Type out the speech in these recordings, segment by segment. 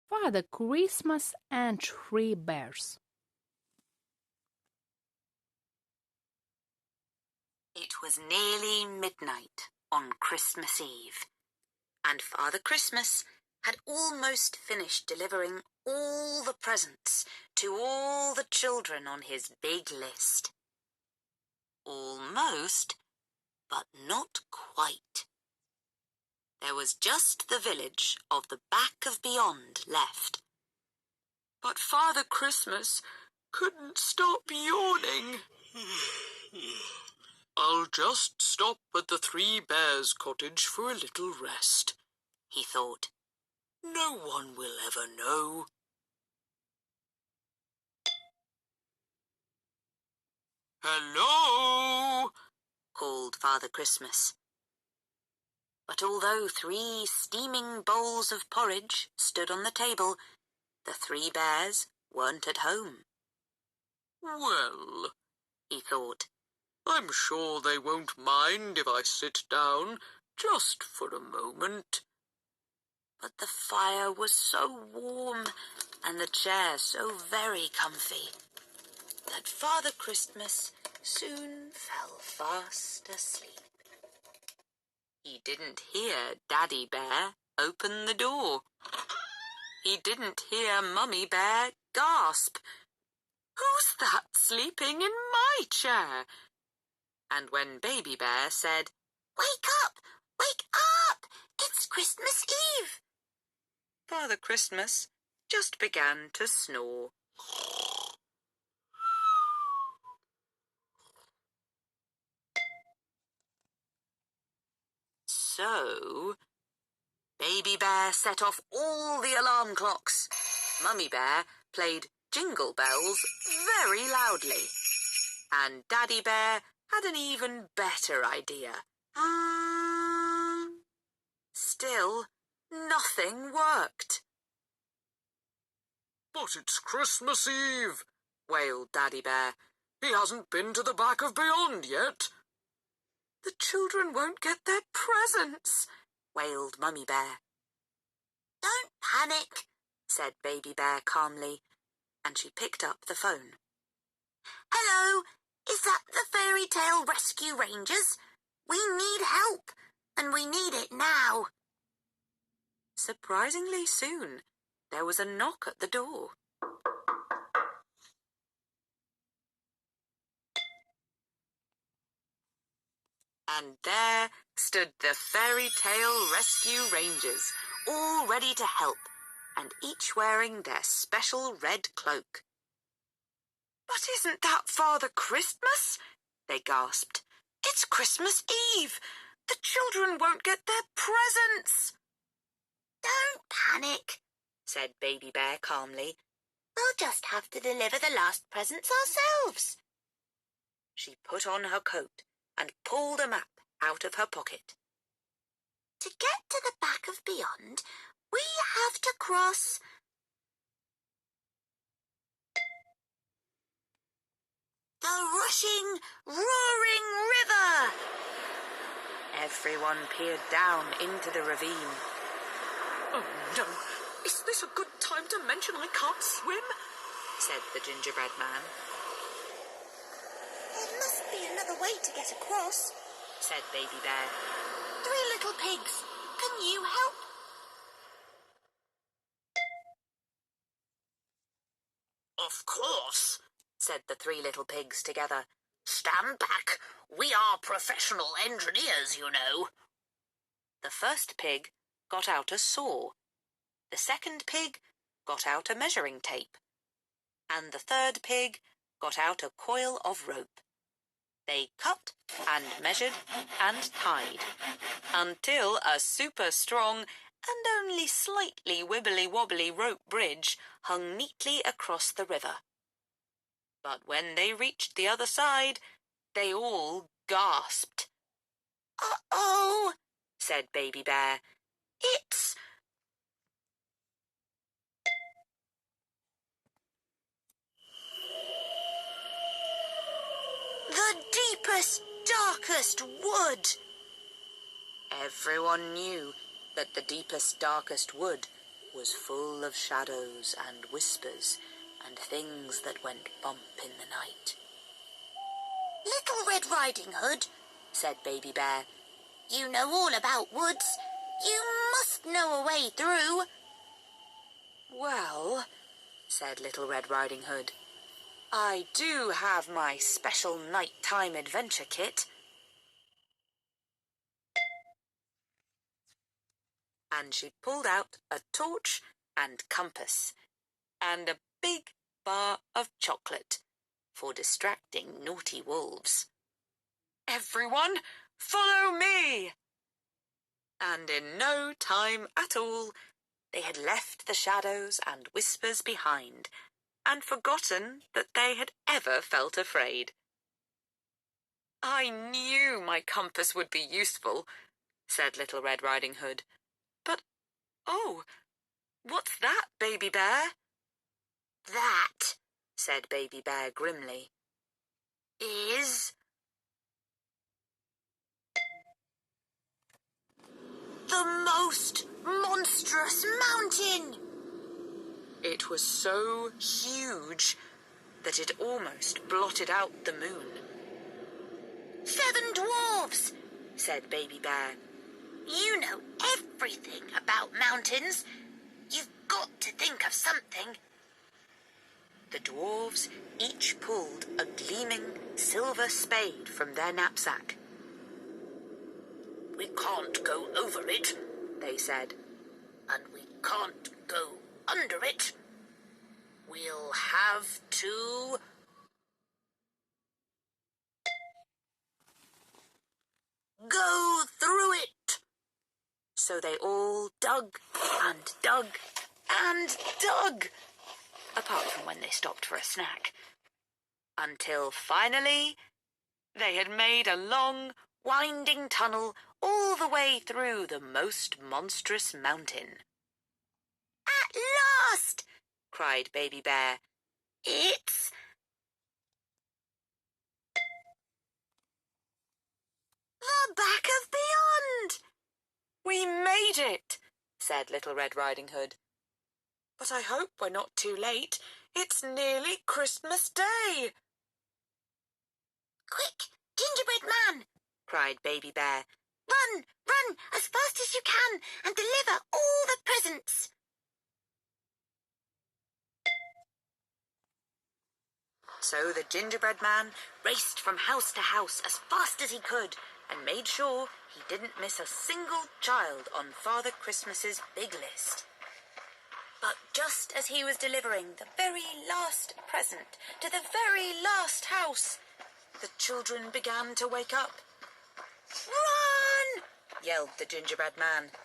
Father Christmas and Three Bears. It was nearly midnight on Christmas Eve, and Father Christmas had almost finished delivering all the presents to all the children on his big list. Almost, but not quite. There was just the village of the back of beyond left. But Father Christmas couldn't stop yawning. "I'll just stop at the Three Bears' cottage for a little rest," he thought. "No one will ever know." "Hello!" called Father Christmas. But although 3 steaming bowls of porridge stood on the table, the 3 bears weren't at home. "Well," he thought, "I'm sure they won't mind if I sit down just for a moment." But the fire was so warm and the chair so very comfy that Father Christmas soon fell fast asleep. He didn't hear Daddy Bear open the door. He didn't hear Mummy Bear gasp, "Who's that sleeping in my chair?" And when Baby Bear said, "Wake up! Wake up! It's Christmas Eve!" Father Christmas just began to snore. So, Baby Bear set off all the alarm clocks. Mummy Bear played Jingle Bells very loudly. And Daddy Bear had an even better idea. Still, nothing worked. "But it's Christmas Eve," wailed Daddy Bear. "He hasn't been to the back of beyond yet." "The children won't get their presents," wailed Mummy Bear. "Don't panic," said Baby Bear calmly, and she picked up the phone. "Hello, is that the Fairy Tale Rescue Rangers? We need help, and we need it now." Surprisingly soon, there was a knock at the door. And there stood the Fairy Tale Rescue Rangers, all ready to help, and each wearing their special red cloak. "But isn't that Father Christmas?" they gasped. "It's Christmas Eve! The children won't get their presents!" "Don't panic," said Baby Bear calmly. "We'll just have to deliver the last presents ourselves." She put on her coat and pulled a map out of her pocket. "To get to the back of beyond, we have to cross the rushing, roaring river." Everyone peered down into the ravine. "Oh no, is this a good time to mention I can't swim?" said the gingerbread man. "There must be another way to get across," said Baby Bear. "3 little pigs, can you help?" "Of course," said the 3 little pigs together. "Stand back, we are professional engineers, you know." The first pig got out a saw. The second pig got out a measuring tape. And the third pig got out a coil of rope. They cut and measured and tied until a super strong and only slightly wibbly-wobbly rope bridge hung neatly across the river. But when they reached the other side, they all gasped. "Uh-oh," said Baby Bear. "It's the deepest, darkest wood." Everyone knew that the deepest, darkest wood was full of shadows and whispers and things that went bump in the night. "Little Red Riding Hood," said Baby Bear, "you know all about woods. You must know a way through." "Well," said Little Red Riding Hood, "I do have my special nighttime adventure kit." And she pulled out a torch and compass and a big bar of chocolate for distracting naughty wolves. "Everyone, follow me!" And in no time at all, they had left the shadows and whispers behind and forgotten that they had ever felt afraid. "I knew my compass would be useful," said Little Red Riding Hood. "But, oh, what's that, Baby Bear?" "That," said Baby Bear grimly, "is the most monstrous mountain." It was so huge that it almost blotted out the moon. "7 dwarves," said Baby Bear. "You know everything about mountains. You've got to think of something." The dwarves each pulled a gleaming silver spade from their knapsack. "We can't go over it," they said, "and we can't go under it. We'll have to go through it." So they all dug and dug and dug, apart from when they stopped for a snack, until finally they had made a long, winding tunnel all the way through the most monstrous mountain. "At last!" cried Baby Bear. "It's the back of beyond!" "We made it," said Little Red Riding Hood. "But I hope we're not too late. It's nearly Christmas Day." "Quick, Gingerbread Man!" cried Baby Bear. "Run, run as fast as you can and deliver all the presents." So the Gingerbread Man raced from house to house as fast as he could and made sure he didn't miss a single child on Father Christmas's big list. But just as he was delivering the very last present to the very last house, the children began to wake up. "Run!" yelled the Gingerbread Man.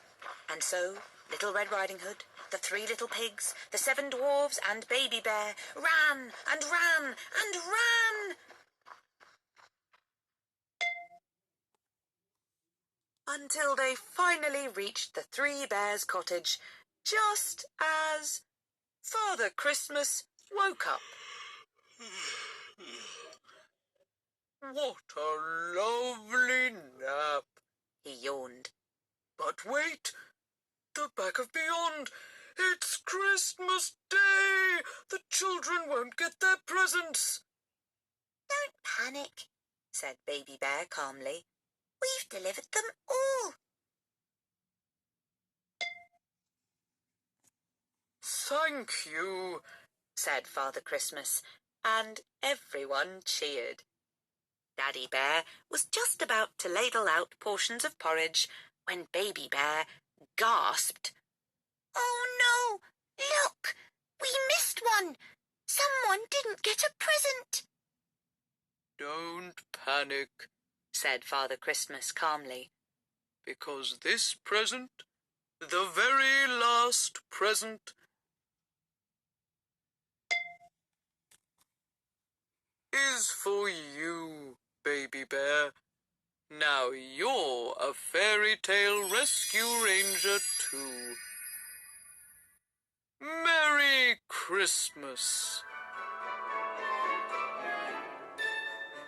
And so Little Red Riding Hood, the 3 little pigs, the 7 dwarves, and Baby Bear ran and ran and ran until they finally reached the 3 Bears' cottage, just as Father Christmas woke up. "What a lovely nap," he yawned. "But wait, the back of beyond. It's Christmas Day. The children won't get their presents." "Don't panic," said Baby Bear calmly. "We've delivered them all." "Thank you," said Father Christmas, and everyone cheered. Daddy Bear was just about to ladle out portions of porridge when Baby Bear gasped. "Oh no! Look! We missed one! Someone didn't get a present!" "Don't panic," said Father Christmas calmly, "because this present, the very last present, is for you, Baby Bear. Now you're a fairy tale rescue ranger too. Merry Christmas!"